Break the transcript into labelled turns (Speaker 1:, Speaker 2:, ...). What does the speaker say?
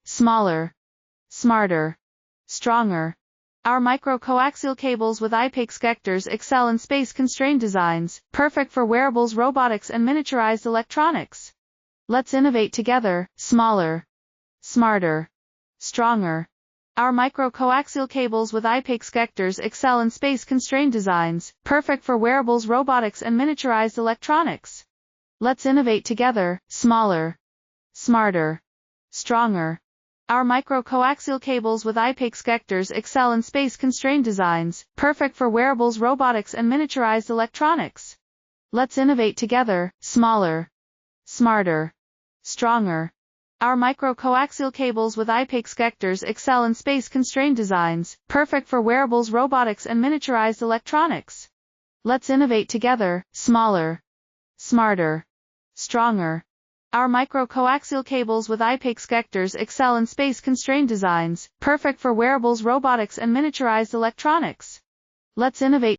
Speaker 1: smaller, smarter, stronger. Our micro-coaxial cables with IPEX connectors excel in space-constrained designs, perfect for wearables, robotics, and miniaturized electronics. Let's innovate together, smaller, smarter, stronger. Our micro-coaxial cables with IPEX connectors excel in space-constrained designs, perfect for wearables, robotics, and miniaturized electronics. Let's innovate together, smaller, smarter, stronger. Our micro-coaxial cables with IPEX connectors excel in space-constrained designs, perfect for wearables, robotics, and miniaturized electronics. Let's innovate together, smaller, smarter, stronger. Our micro-coaxial cables with IPEX connectors excel in space-constrained designs, perfect for wearables, robotics, and miniaturized electronics. Let's innovate together, smaller, smarter, stronger. Our micro-coaxial cables with IPEX connectors excel in space-constrained designs, perfect for wearables, robotics, and miniaturized electronics. Let's innovate.